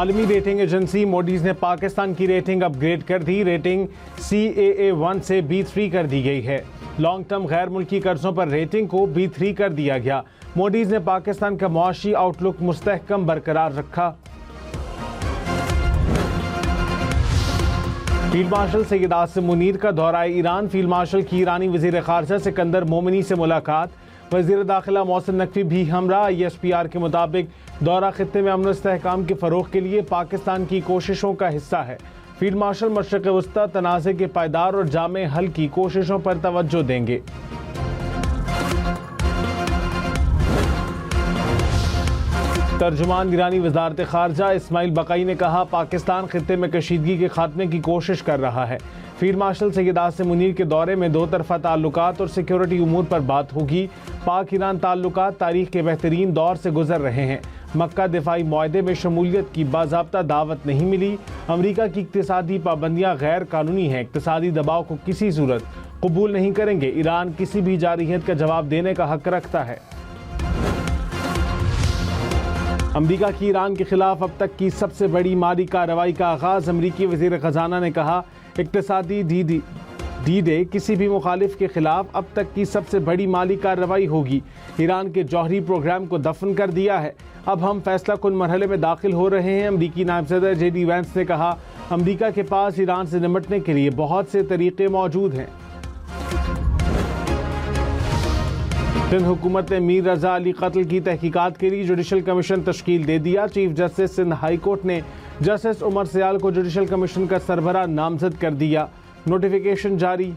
आलमी rating agency Modi's ने पाकिस्तान की रेटिंग अपग्रेड कर दी। रेटिंग CAA1 से B3 कर दी गई है। लॉन्ग टर्म गैर मुल्की कर्जों पर रेटिंग को B3 कर दिया गया। मोडीज ने पाकिस्तान का मुआशी आउटलुक मुस्तहकम बरकरार रखा। फील्ड मार्शल सैयद आसिम मुनीर का दौरा ईरान। फील्ड मार्शल की ईरानी वज़ीर ख़ारजा सिकंदर मोमिनी से मुलाकात। वज़ीर दाखिला मोहसिन नकवी भी हमरा। ISPR के मुताबिक दौरा खित्ते में अमन इस्तेहकाम के फ़रोग़ के लिए पाकिस्तान की कोशिशों का हिस्सा है। फील्ड मार्शल मशरिक़ वस्ता तनाज़े के पायदार और जामे हल की कोशिशों पर तवज्जो देंगे। तर्जुमान ईरानी वज़ारत ख़ारजा इस्माइल बक़ई ने कहा, पाकिस्तान खित्ते में कशीदगी के खात्मे की कोशिश कर रहा है। फील्ड मार्शल सैयद आसिम मुनीर के दौरे में दो तरफ़ा ताल्लुकात और सिक्योरिटी उमूर पर बात होगी। पाक ईरान ताल्लुकात तारीख़ के बेहतरीन दौर से गुजर रहे हैं। मक्का दिफाई मुआहदे में शमूलियत की बाज़ाब्ता दावत नहीं मिली। अमरीका की इक़्तिसादी पाबंदियाँ गैर कानूनी हैं। इक़्तिसादी दबाव को किसी सूरत कबूल नहीं करेंगे। ईरान किसी भी जारहियत का जवाब देने का हक रखता है। अमरीका की ईरान के खिलाफ अब तक की सबसे बड़ी माली कार्रवाई का आगाज़। अमरीकी वज़ीर ख़जाना ने कहा, इक़्तिसादी डी डे किसी भी मुखालिफ के खिलाफ अब तक की सबसे बड़ी माली कार्रवाई होगी। ईरान के जौहरी प्रोग्राम को दफन कर दिया है। अब हम फैसला कुन मरहले में दाखिल हो रहे हैं। अमरीकी नायब सदर JD वैंस ने कहा, अमरीका के पास ईरान से निपटने के लिए बहुत से तरीक़े मौजूद हैं। सिंध हुकूमत ने मीर रजा अली कत्ल की तहकीकात के लिए जुडिशल कमीशन तश्कील दे दिया। Chief justice Sindh high court ने जस्टिस उमर सियाल को जुडिशल कमीशन का सरबराह नामजद कर दिया। नोटिफिकेशन जारी।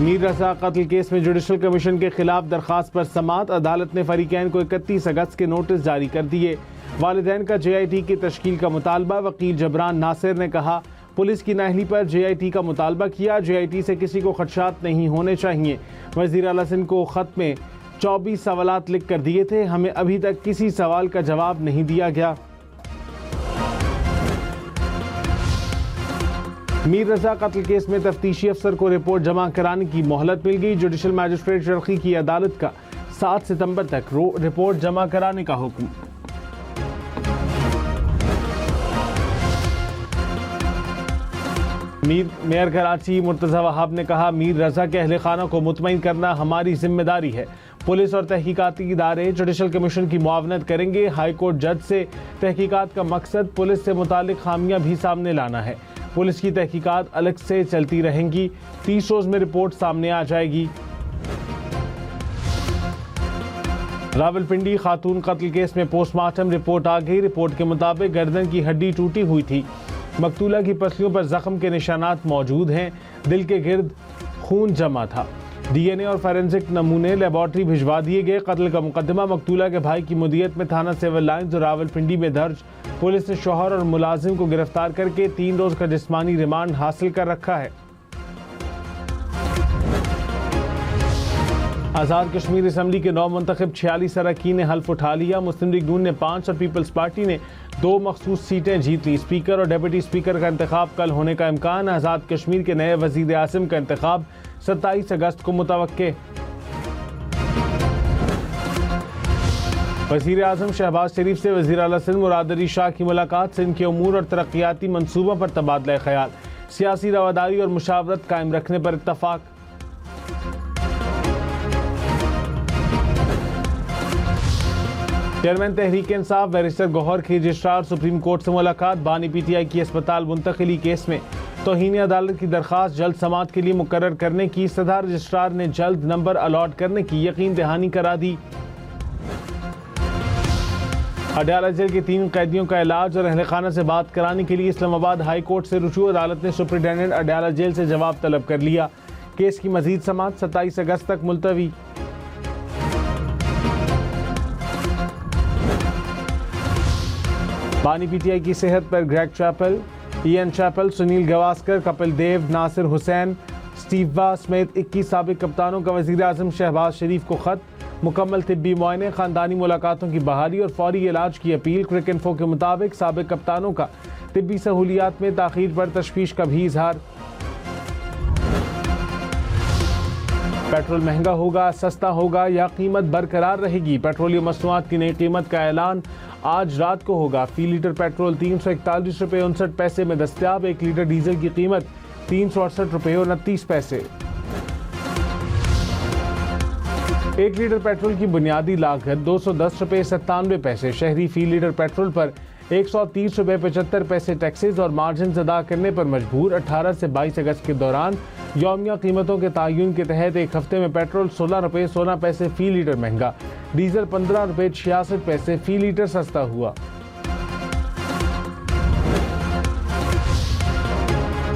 मीर रजा कत्ल केस में जुडिशल कमीशन के खिलाफ दरखास्त पर समाअत। अदालत ने फरीकैन को 31 अगस्त के नोटिस जारी कर दिए। वालिदैन का JIT की तश्कील का मुतालबा। वकील जबरान नासिर ने कहा, पुलिस की नाअहली पर JIT का मुतालबा किया। JIT से किसी को खदशात नहीं होने चाहिए। वज़ीर आला सिंध को ख़त में 24 सवालात लिख कर दिए थे। हमें अभी तक किसी सवाल का जवाब नहीं दिया गया। मीर रजा कत्ल केस में तफ्तीशी अफसर को रिपोर्ट जमा कराने की मोहलत मिल गई। जुडिशल मैजिस्ट्रेट शर्की की अदालत का 7 सितंबर तक रिपोर्ट जमा कराने का हुक्म। मेयर कराची मुर्तज़ा वहाब ने कहा, मीर रजा के अहले खाना को मुतमईन करना हमारी जिम्मेदारी है। पुलिस और तहकीकाती इदारे जुडिशल कमीशन की मुआवनत करेंगे। हाई कोर्ट जज से तहकीकात का मकसद पुलिस से मुतालिक खामियां भी सामने लाना है। पुलिस की तहकीकात अलग से चलती रहेंगी। 30 रोज में रिपोर्ट सामने आ जाएगी। रावलपिंडी खातून कत्ल केस में पोस्टमार्टम रिपोर्ट आ गई। रिपोर्ट के मुताबिक गर्दन की हड्डी टूटी हुई थी। मकतूला की पसलियों पर जख्म के निशानात मौजूद हैं। दिल के गिर्द खून जमा था। DNA और फॉरेंसिक नमूने लेबॉर्ट्री भिजवा दिए गए। कत्ल का मुकदमा मकतूला के भाई की मुदियत में थाना सिविल लाइन्स और रावलपिंडी में दर्ज। पुलिस ने शौहर और मुलाजिम को गिरफ्तार करके 3 रोज का जिस्मानी रिमांड हासिल कर रखा है। आज़ाद कश्मीर असम्बली के 9 मुंतखब 46 अरकान ने हल्फ उठा लिया। मुस्लिम लीग नून ने 5 और पीपल्स पार्टी ने 2 मखसूस सीटें जीत ली। स्पीकर और डिप्टी स्पीकर का इंतखाब कल होने का इम्कान। आज़ाद कश्मीर के नए वज़ीर आज़म का इंतखाब 27 अगस्त को मुतवक्के। वज़ीर आज़म शहबाज शरीफ से वज़ीर आला सिंध मुराद अली शाह की मुलाकात। सिंध के उमूर और तरक्याती मनसूबों पर तबादला ख्याल। सियासी रवादारी और मुशावरत कायम रखने पर इत्तफाक। चेयरमैन तहरीक इंसाफ बैरिस्टर गौहर की रजिस्ट्रार सुप्रीम कोर्ट से मुलाकात। बानी PTI की अस्पताल मुंतकिली केस में तौहीन अदालत की दरखास्त जल्द समाअत के लिए मुकर्रर करने की सदा रजिस्ट्रार ने जल्द नंबर अलॉट करने की यकीन दहानी करा दी। अडयाला जेल के 3 कैदियों का इलाज और अहले खाना से बात कराने के लिए इस्लामाबाद हाई कोर्ट से रुजू। अदालत ने सुप्रिटेंडेंट अडयाला जेल से जवाब तलब कर लिया। केस की मजीद समाअत 27 अगस्त तक मुलतवी। बानी PTI की सेहत पर Greg Chappell, Ian Chappell, Sunil Gavaskar, Kapil Dev, Nasser Hussain, Steve Waugh समेत 21 साबिक कप्तानों का वज़ीर आज़म शहबाज शरीफ को खत। मुकम्मल तिब्बी मुआयने, ख़ानदानी मुलाकातों की बहाली और फौरी इलाज की अपील। क्रिकेइंफो के मुताबिक साबिक कप्तानों का तिब्बी सहूलियात में ताख़ीर पर तशवीश का भी इजहार। पेट्रोल महंगा होगा, सस्ता होगा या कीमत बरकरार रहेगी? पेट्रोलियम मसनूआत की नई कीमत का ऐलान आज रात को होगा। फी लीटर पेट्रोल 341 रुपये 59 पैसे में दस्तयाब। 1 लीटर डीजल की कीमत 368 रुपये 29 पैसे। 1 लीटर पेट्रोल की बुनियादी लागत 210 रुपये 97 पैसे। शहरी फी लीटर पेट्रोल पर 130 रुपये 75 पैसे टैक्सेस और मार्जिन अदा करने पर मजबूर। 18 से 22 अगस्त के दौरान यौमिया कीमतों के तयन के तहत एक हफ्ते में पेट्रोल 16 रुपये 16 पैसे फी लीटर महंगा, डीजल 15 रुपये 66 पैसे फी लीटर सस्ता हुआ।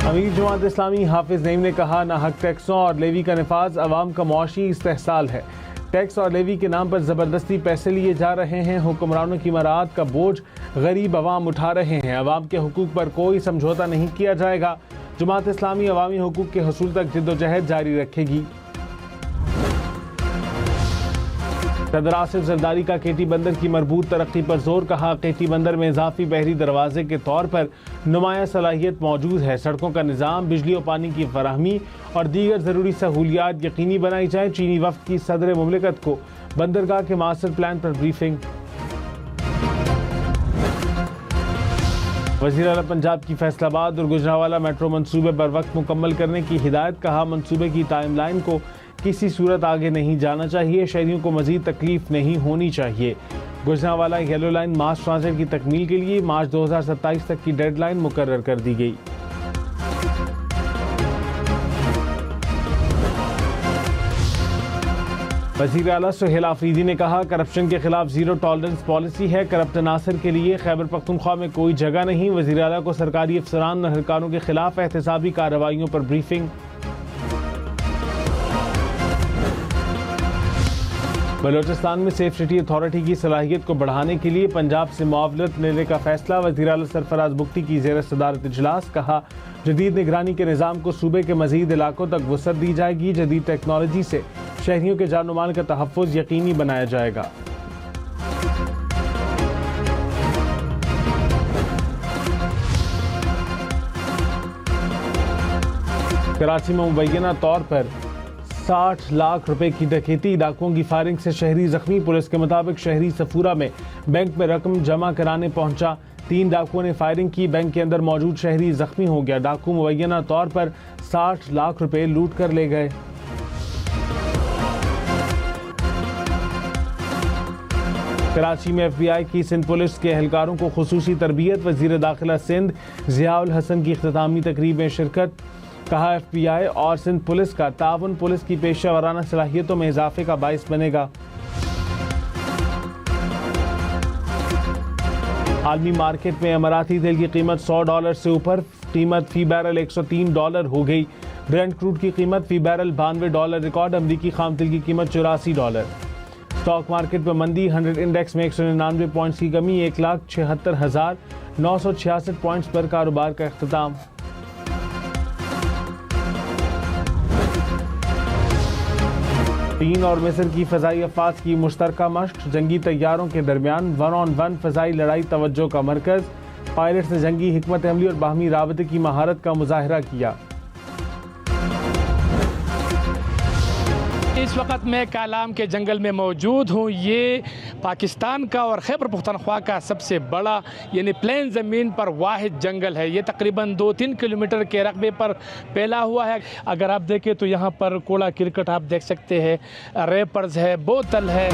अमीर जमात इस्लामी हाफिज नईम ने कहा, नाहक टैक्सों और लेवी का नफाज अवाम का मुआशी इस्तेहसाल है। टैक्स और लेवी के नाम पर ज़बरदस्ती पैसे लिए जा रहे हैं। हुक्मरानों की मराद का बोझ गरीब अवाम उठा रहे हैं। अवाम के हुकूक पर कोई समझौता नहीं किया जाएगा। जमात इस्लामी अवामी हुकूक के हसूल तक जिद्दोजहद जारी रखेगी। सदर आसिफ जरदारी का केटी बंदर की मरबूत तरक्की पर जोर। कहा, केटी बंदर में इजाफी बहरी दरवाजे के तौर पर नुमाया सलाहियत मौजूद है। सड़कों का निज़ाम, बिजली और पानी की फराहमी और दीगर ज़रूरी सहूलियात यकीनी बनाई जाए। चीनी वफ्द की सदर मुमलिकत को बंदरगाह के मास्टर प्लान पर ब्रीफिंग। वज़ीर आला पंजाब की फैसलाबाद और गुजरांवाला मेट्रो मंसूबे बर वक्त मुकम्मल करने की हिदायत। कहा, मंसूबे की टाइमलाइन को किसी सूरत आगे नहीं जाना चाहिए। शहरियों को मजीद तकलीफ नहीं होनी चाहिए। गुजरांवाला येलो लाइन मास ट्रांजिट की तकमील के लिए मार्च 2027 तक की डेडलाइन मुकर्रर कर दी गई। वज़ीर आला सुहेल आफरीदी ने कहा, करप्शन के खिलाफ जीरो टॉलरेंस पॉलिसी है। करप्ट अनासर के लिए खैबर पख्तूनख्वा में कोई जगह नहीं। वज़ीर आला को सरकारी अफसरान और अहलकारों के खिलाफ एहतसाबी कार्रवाइयों पर ब्रीफिंग। बलोचिस्तान में सेफ सिटी अथॉरिटी की सलाहियत को बढ़ाने के लिए पंजाब से मुआवनत लेने का फैसला। वज़ीर आला सरफराज बुख्ती की ज़ेर सदारत इजलास। कहा, जदीद निगरानी के निज़ाम को सूबे के मज़ीद इलाकों तक वसअत दी जाएगी। जदीद टेक्नोलॉजी से शहरियों के जान माल का तहफ़्फ़ुज़ यकीनी बनाया जाएगा। कराची में मुबैना तौर पर 60 लाख रुपए की डकैती। डाकुओं की फायरिंग से शहरी जख्मी। पुलिस के मुताबिक शहरी सफूरा में बैंक में रकम जमा कराने पहुंचा। 3 डाकुओं ने फायरिंग की। बैंक के अंदर मौजूद शहरी जख्मी हो गया। डाकू मुबैना तौर पर 60 लाख रुपए लूट कर ले गए। कराची में FBI की सिंध पुलिस के एहलकारों को खुसूसी तरबियत। वजीर दाखिला सिंध ज़ियाउल हसन की इख्तितामी तकरीब में शिरकत। कहा, FBI और सिंध पुलिस का ताउन पुलिस की पेशा वराना सलाहियतों में इजाफे का बाइस बनेगा। आलमी मार्केट में अमराती तेल की कीमत $100 से ऊपर। कीमत फी बैरल $103 हो गई। ब्रेंट क्रूड की कीमत फी बैरल $92 रिकॉर्ड। अमरीकी खाम तेल की कीमत $84। स्टॉक मार्केट में मंदी। 100 इंडेक्स में 199 पॉइंट्स की कमी। 1,76,966 पॉइंट्स पर कारोबार का इख्तिताम। चीन और मिस्र की फ़ज़ाई अफ़वाज की मुश्तरका मश्क। जंगी तैयारों के दरमियान 1-on-1 फ़ज़ाई लड़ाई तवज्जो का मरकज़। पायलट्स ने जंगी हिकमत अमली और बाहमी राबते की महारत का मुज़ाहरा किया। इस वक्त मैं कालाम के जंगल में मौजूद हूँ। ये पाकिस्तान का और खैबर पख्तूनख्वा का सबसे बड़ा यानी प्लेन ज़मीन पर वाहिद जंगल है। ये तकरीबन 2-3 किलोमीटर के रकबे पर फैला हुआ है। अगर आप देखें तो यहाँ पर कूड़ा क्रिकेट आप देख सकते हैं, रैपर्स है, बोतल है।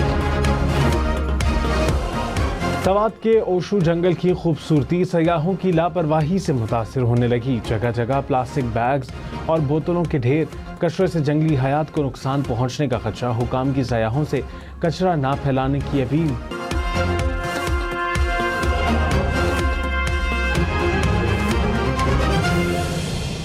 सवात के ओशू जंगल की खूबसूरती सयाहों की लापरवाही से मुतासिर होने लगी। जगह जगह प्लास्टिक बैग्स और बोतलों के ढेर। कचरे से जंगली हयात को नुकसान पहुंचने का खदशा। हुकाम की सयाहों से कचरा ना फैलाने की अपील।